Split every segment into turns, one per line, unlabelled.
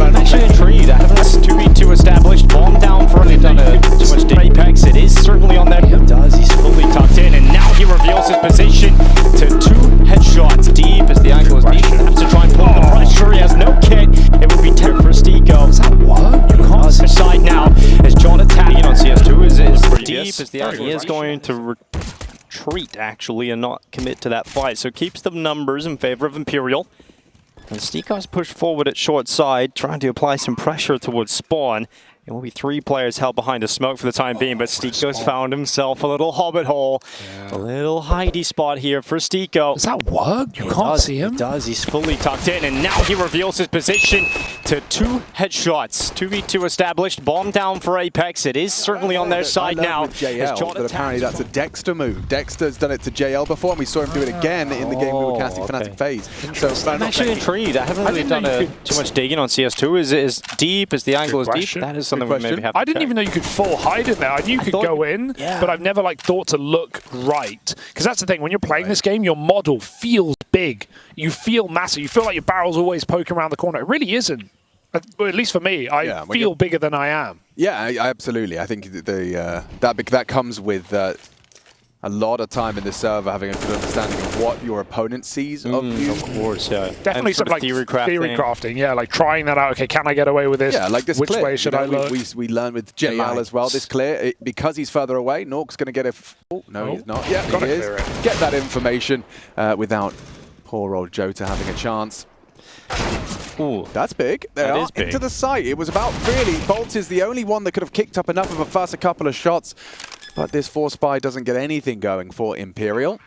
I'm actually intrigued. I haven't 2v2 established. Bomb down for they've done too much damage. Apeks, it is certainly on there. He does. He's fully tucked in, and now he reveals his position to 2 headshots deep as the angle is deep. Has to try and pull the pressure. He has no kit. It would be 10 for Stico. Does that work? You can't decide now as John attacking on CS2 is deep as the angle. He is going to retreat actually and not commit to that fight. So keeps the numbers in favor of Imperial. And Stico's pushed forward at short side, trying to apply some pressure towards spawn. It will be 3 players held behind the smoke for the time being, but Stico's found himself a little hobbit hole. A little hidey spot here for Stico.
Does that work? You can't see him?
It does. He's fully tucked in, and now he reveals his position to 2 headshots. 2v2 established. Bomb down for Apeks. It is certainly on their side now.
JL, but apparently that's a Dexter move. Dexter's done it to JL before, and we saw him do it again in the game we were casting Fnatic FaZe.
So I'm actually intrigued. I haven't really done too much digging on CS2. Is it as deep as the angle is deep? That is something we maybe have to
I didn't even know you could full hide in there. I knew you could go in, but I've never thought to look right. Because that's the thing, when you're playing this game, your model feels big. You feel massive. You feel like your barrel's always poking around the corner. It really isn't. At least for me, I feel bigger than I am.
Yeah, absolutely. I think that comes with a lot of time in the server having a good understanding of what your opponent sees of you.
Of course, yeah.
Definitely some theory crafting. Yeah, like trying that out. Okay, can I get away with this?
Yeah, like this
Which
clear.
way should I look?
We learned with JL as well, this clear. Because he's further away, Nork's going to get a... Oh, no, he's not. Yeah, he is. Get that information without poor old Jota having a chance.
Ooh,
that's big. They are
big.
Into the site. It was about really... Bolt is the only one that could have kicked up enough of a fuss, a couple of shots. But this Force Spy doesn't get anything going for Imperial.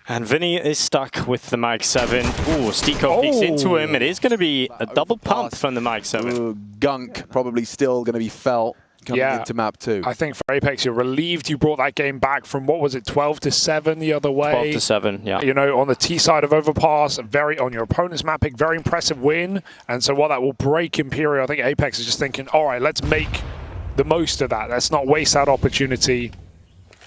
And Vinny is stuck with the Mag 7. Ooh, Stico peeks into him. It is going to be a double pump from the Mag 7.
Ooh, gunk probably still going to be felt coming into map 2.
I think for Apeks, you're relieved you brought that game back from, what was it, 12-7 the other way?
12-7, yeah.
You know, on the T side of Overpass, on your opponent's map pick, very impressive win. And so while that will break Imperial, I think Apeks is just thinking, all right, let's make the most of that. Let's not waste that opportunity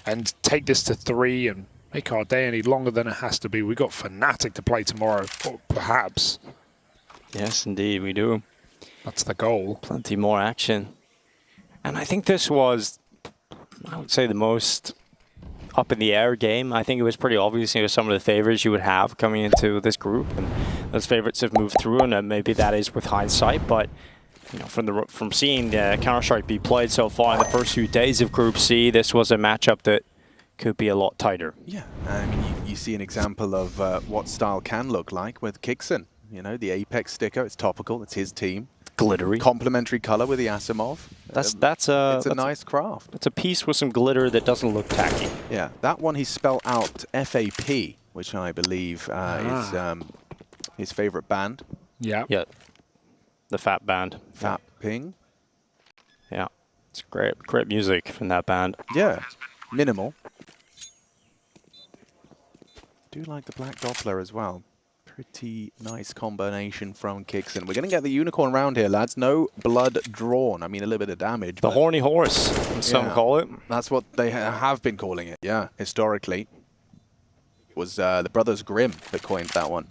and take this to 3 and make our day any longer than it has to be. We've got Fnatic to play tomorrow, or perhaps.
Yes, indeed, we do.
That's the goal.
Plenty more action. And I think this was, I would say, the most up in the air game. I think it was pretty obvious, you know, some of the favorites you would have coming into this group. And those favorites have moved through, and maybe that is with hindsight, but you know, from seeing Counter-Strike be played so far in the first few days of Group C, this was a matchup that could be a lot tighter.
Yeah, I mean, you see an example of what style can look like with Kixon. You know, the Apeks sticker, it's topical, it's his team.
Glittery.
Complementary color with the Asimov.
That's a
nice craft.
It's a piece with some glitter that doesn't look tacky.
Yeah, that one he spelled out FAP, which I believe is his favorite band.
Yeah.
Yeah. The Fat Band.
Fat Ping.
Yeah. It's great music from that band.
Yeah. Minimal. Do like the black Doppler as well. Pretty nice combination from Kixon. We're going to get the unicorn round here, lads. No blood drawn. I mean, a little bit of damage.
The horny horse, as some call it.
That's what they have been calling it, yeah, historically. It was the Brothers Grimm that coined that one.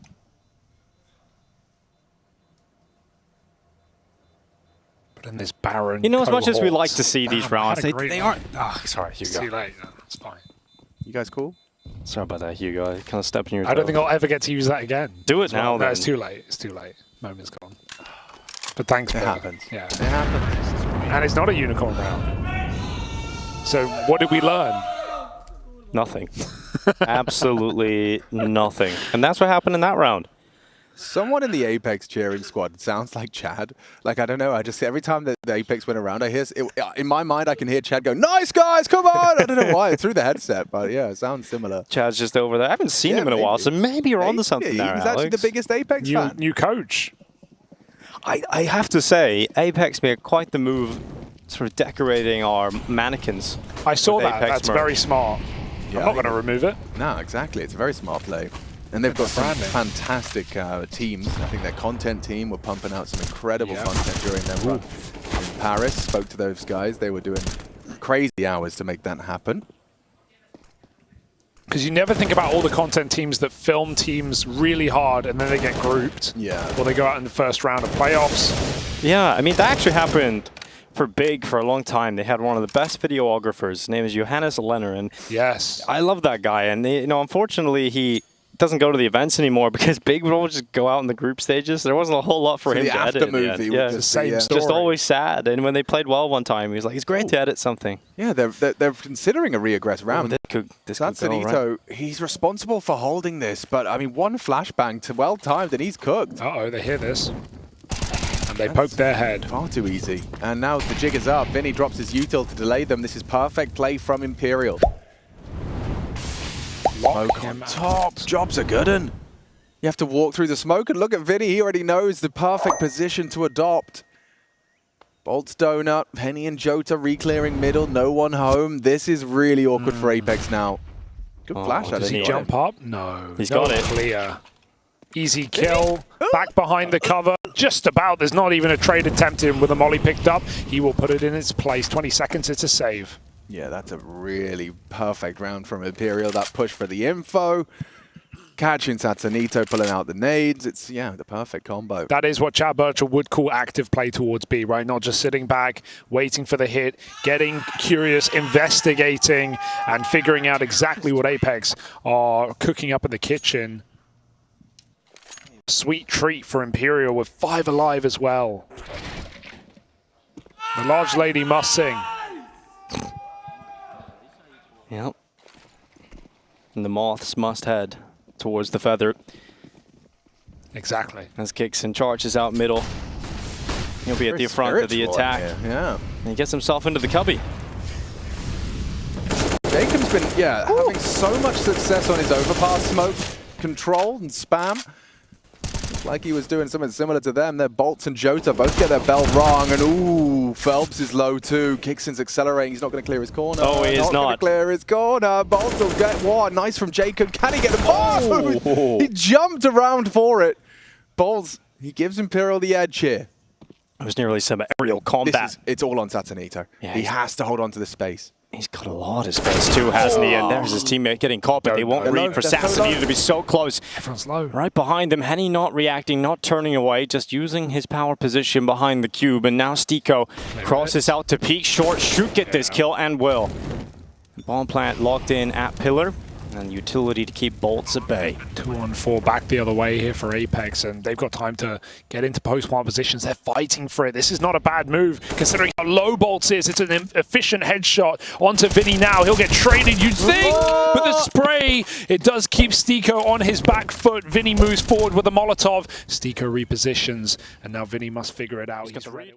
In this barren,
you know, as much as we like to see these rounds,
they aren't. Oh, sorry, Hugo. It's too late. No, it's fine.
You guys cool?
Sorry about that, Hugo. I kind of stepped in your toe.
I don't think I'll ever get to use that again.
Do it now, then.
No, it's too late. It's too late. Moment's gone. But thanks,
It
brother.
happens.
Yeah.
It happens.
And it's not a unicorn round. So what did we learn?
Nothing. Absolutely nothing. And that's what happened in that round.
Someone in the Apeks cheering squad sounds like Chad. Like, I don't know, I just, every time the Apeks went around, I hear, in my mind, I can hear Chad go, "Nice guys, come on!" I don't know why, through the headset, but yeah, it sounds similar.
Chad's just over there. I haven't seen him in a while, so maybe you're onto something there,
He's
Alex.
actually the biggest Apeks fan.
New coach.
I have to say, Apeks made quite the move, sort of decorating our mannequins.
I saw that.
Apex
That's
merch.
very smart.
Yeah,
I'm not going to remove it.
No, exactly. It's a very smart play. And they've got some fantastic teams. I think their content team were pumping out some incredible content during their run in Paris. Spoke to those guys. They were doing crazy hours to make that happen.
Because you never think about all the content teams that film teams really hard and then they get grouped.
Yeah.
Or they go out in the first round of playoffs.
Yeah, I mean, that actually happened for Big for a long time. They had one of the best videographers. His name is Johannes Lenner, and
yes,
I love that guy. And you know, unfortunately, he doesn't go to the events anymore because Big would always just go out in the group stages. There wasn't a whole lot for him to edit.
The movie,
yeah,
the same story.
Just always sad. And when they played well one time, he was like, "It's great to edit something."
Yeah, they're considering a reaggress round.
This
Sansanito, he's responsible for holding this, but I mean, one flashbang to well timed, and he's cooked.
Uh-oh, they hear this. And they poke their head.
Far too easy. And now the jig is up. Vinny drops his util to delay them. This is perfect play from Imperial. Smoke on top. Job's a good one. You have to walk through the smoke and look at Vinny. He already knows the perfect position to adopt. Bolt's donut. Penny and Jota re-clearing middle. No one home. This is really awkward for Apeks now. Good flash.
Does he jump up? No.
He's got it.
Clear. Easy kill. Back behind the cover. Just about. There's not even a trade attempt in with the molly picked up. He will put it in its place. 20 seconds. It's a save.
Yeah, that's a really perfect round from Imperial. That push for the info. Catching Sansanito, pulling out the nades. It's, yeah, the perfect combo.
That is what Chad Birchall would call active play towards B, right? Not just sitting back, waiting for the hit, getting curious, investigating, and figuring out exactly what Apeks are cooking up in the kitchen. Sweet treat for Imperial with 5 alive as well. The large lady must sing.
Yep. And the moths must head towards the feather.
Exactly.
As Kixon charges out middle. He'll be at the front of the attack.
Yeah.
And he gets himself into the cubby.
Jacob's been, having so much success on his overpass smoke control and spam. Like he was doing something similar to them. Their Bolts and Jota both get their bell wrong, and ooh, Phelps is low too. Kixon's accelerating. He's not going to clear his corner.
Oh, he is not.
Going to clear his corner. Bolts will get one. Nice from Jacob. Can he get him? Oh! He jumped around for it. Bolts, he gives Imperial the edge here.
It was nearly some aerial combat.
It's all on Sansanito. Yeah, he has to hold on to the space.
He's got a lot of space too, hasn't he? And there's his teammate getting caught, but they won't read for Sansanito to be so close.
Everyone's low.
Right behind them, Henny not reacting, not turning away, just using his power position behind the cube. And now Stiko crosses out to peek short, shoot, get this kill, and will. Bomb plant locked in at pillar. And utility to keep Bolts at bay.
2-on-4 back the other way here for Apeks, and they've got time to get into post-plant positions. They're fighting for it. This is not a bad move, considering how low Bolts is. It's an efficient headshot onto Vinny now. He'll get traded, you'd think, but the spray, it does keep Stiko on his back foot. Vinny moves forward with a Molotov. Stiko repositions, and now Vinny must figure it out. He's ready.